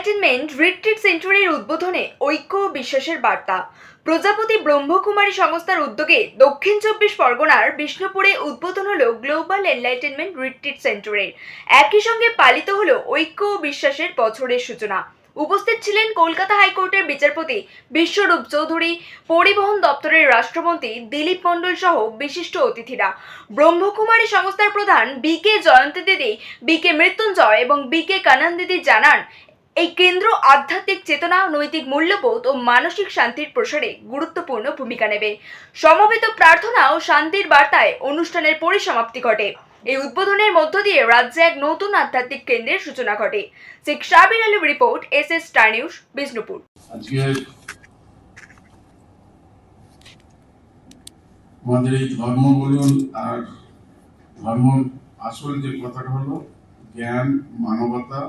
Enlightenment retreat সেন্টারের উদ্বোধনে ঐক্য ও বিশ্বাসের বার্তা। প্রজাপতি ব্রহ্মকুমারী সংস্থার উদ্যোগে দক্ষিণ চব্বিশ পরগনার বিষ্ণুপুরে উদ্বোধন হলো গ্লোবাল এনলাইটেনমেন্ট রিট্রিট সেন্টারের। একই সঙ্গে পালিত হলো ঐক্য ও বিশ্বাসের বছরের সূচনা। উপস্থিত ছিলেন কলকাতা হাইকোর্টের বিচারপতি বিশ্বরূপ চৌধুরী, পরিবহন দপ্তরের রাষ্ট্রমন্ত্রী দিলীপ মণ্ডল সহ বিশিষ্ট অতিথিরা। ব্রহ্মকুমারী সংস্থার প্রধান বি.কে. জয়ন্তী দিদি, বি.কে. মৃত্যুঞ্জয় এবং বি.কে. কানন দিদি জানান, এই কেন্দ্র আধ্যাত্মিক চেতনা, নৈতিক মূল্যবোধ ও মানসিক শান্তির প্রসারে গুরুত্বপূর্ণ ভূমিকা নেবে। সমবেত প্রার্থনা ও শান্তির বার্তায় অনুষ্ঠানের পরিসমাপ্তি ঘটে। এই উদ্বোধনের মধ্য দিয়ে রাজ্যে এক নতুন আধ্যাত্মিক কেন্দ্রের সূচনা ঘটে। শেখ সাবির আলীর report, S S. Star news, Bishnupur. আজকে আমাদের এই ধর্ম বলুন আর ধর্ম আসল যে কথাটা হলো জ্ঞান, মানবতা,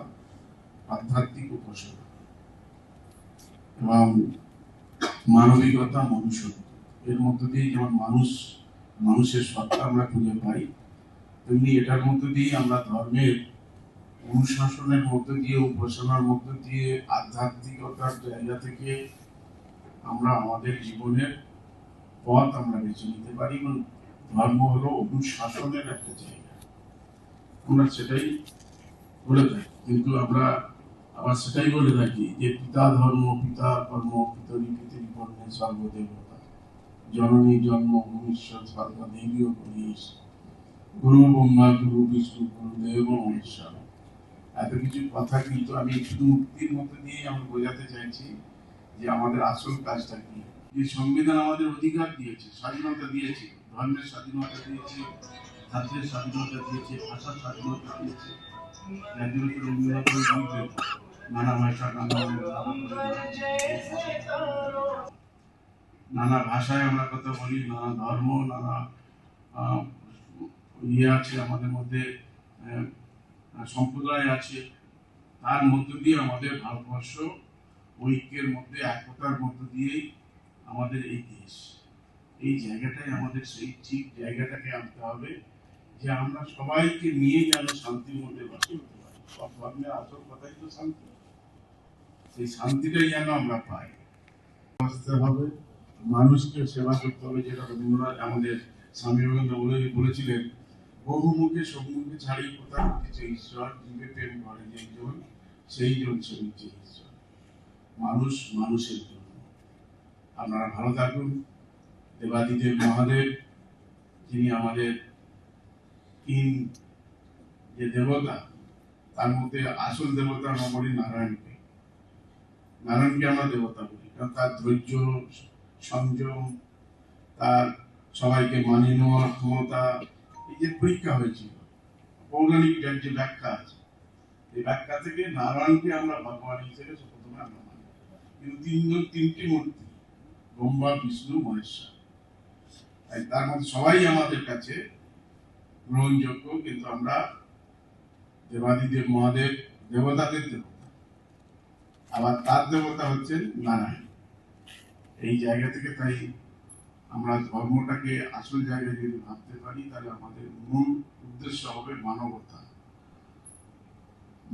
আধ্যাত্মিক উপাসনা এবং মানবিকতা, মনুষ্যত্ব। এর মধ্য দিয়ে যেমন মানুষের সত্তা আমরা খুঁজে পাই, তেমনি এটার মধ্য দিয়ে আমরা ধর্মের অনুশাসনের মধ্য দিয়ে, উপাসনার মধ্য দিয়ে, আধ্যাত্মিকতার জায়গা থেকে আমরা আমাদের জীবনের পথ আমরা বেছে নিতে পারি। এবং ধর্ম হলো অনুশাসনের একটা জায়গা, আমরা সেটাই বলে থাকি। কিন্তু আমরা আবার সেটাই বলে থাকি যে পিতা ধর্ম, পিতা কর্ম, পিতরি পিতরি কর্মে সর্বদেবতা, জননী জন্ম ভূমিষ্যৎ সর্বা দেবীও গণেশ, গুরু ব্রহ্মা, গুরু বিষ্ণু, গুরুদেব মহেশ্বর। এত কিছু কথা কিন্তু আমি শুধু মুক্তির মধ্যে দিয়ে আমি বোঝাতে চাইছি যে আমাদের আসল কাজটা কি। যে সংবিধান আমাদের অধিকার দিয়েছে, স্বাধীনতা দিয়েছে, ধর্মের স্বাধীনতা দিয়েছে, জাতির স্বাধীনতা দিয়েছে, ভাষার স্বাধীনতা দিয়েছে। নানা ভাষা, নানা ভাষায় আমরা কথা বলি, নানা ধর্ম, নানা ইয়ে আছে আমাদের মধ্যে, সম্প্রদায় আছে। তার মধ্য দিয়ে আমাদের ভারতবর্ষ ঐক্যের মধ্যে, একতার মধ্য দিয়েই আমাদের এই দেশ। এই জায়গাটাই আমাদের সেই ঠিক জায়গাটাকে আনতে হবে যে আমরা সবাইকে নিয়ে যেন শান্তির মধ্যে বাস করতে পারি। সব ধর্মের আসল কথাই তো শান্তি, সেই শান্তিটাই যেন আমরা পাই। আসতে হবে, মানুষকে সেবা করতে হবে, যেটা রবীন্দ্রনাথ আমাদের স্বামী বিবেকানন্দ বলেছিলেন, বহুমুখে সম্মুখে ছাড়ি কোথাও উঠেছে ঈশ্বর, জীবে প্রেম করে যেজন সেই জন সে ঈশ্বর। মানুষ মানুষের জন্য। আপনারা ভালো থাকুন। দেবাদিদেব মহাদেব, যিনি আমাদের তিন যে দেবতা, তার মধ্যে আসল দেবতা আমরা বলি নারায়ণকে। নারায়ণকে আমরা দেবতা বলি কারণ তার ধৈর্য, সংযম, তার সবাইকে মানিয়ে নেওয়ার ক্ষমতা। এই যে পরীক্ষা হয়েছিল, পৌরাণিক যে ব্যাখ্যা আছে, এই ব্যাখ্যা থেকে নারায়ণকে আমরা ভগবান হিসেবে প্রথমে আমরা মানি। কিন্তু তিনটি মূর্তি, ব্রহ্মা, বিষ্ণু, মহেশ্বর, তার মধ্যে সবাই আমাদের কাছে গ্রহণযোগ্য। কিন্তু আমরা দেবাদিদেব মহাদেব দেবতাদের দেবতা, আবার তার দেবতা হচ্ছেন নারায়ণ। এই জায়গা থেকে তাই আমরা ধর্মটাকে আসল জায়গায় যদি ভাবতে পারি, তাহলে আমাদের মূল উদ্দেশ্য হবে মানবতা,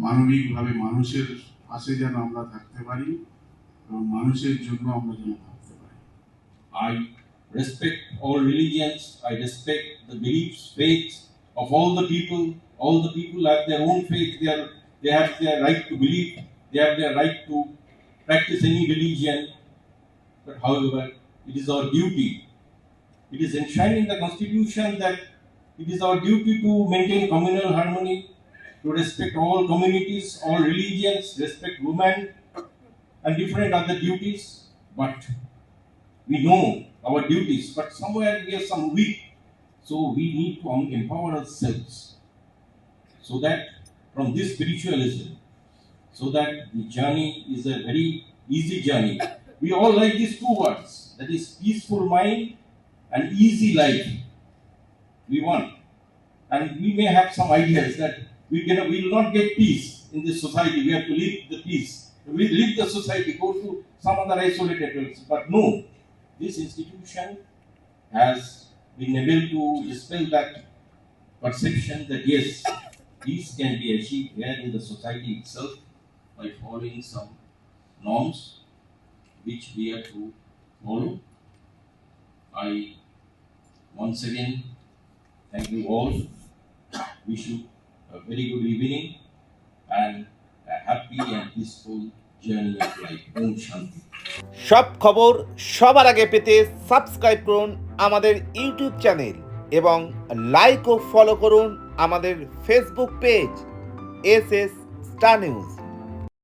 মানবিকভাবে মানুষের পাশে যেন আমরা থাকতে পারি এবং মানুষের জন্য আমরা যেন ভাবতে পারি। I respect all religions, I respect the beliefs, faiths of all the people. All the people have their own faith, they have their right to believe, they have their right to practice any religion. But however, it is our duty, it is enshrined in the Constitution that it is our duty to maintain communal harmony, to respect all communities, all religions, respect women and different other duties. But we know our duties, but somewhere we are some weak. So we need to empower ourselves so that from this spiritualism, so that the journey is a very easy journey. We all like these two words, that is peaceful mind and easy life. We want, and we may have some ideas that we will not get peace in this society. We have to leave the peace. We leave the society, go to some other isolated place. But no, this institution has been able to dispel that perception that yes, peace can be achieved here in the society itself, by following some norms which we have to follow. I once again thank you all. Wish you a very good evening and a happy and peaceful journey of life. Om Shanti. সব খবর সবার আগে পেতে subscribe করুন আমাদের YouTube channel এবং like ও follow করুন আমাদের Facebook page S S star news.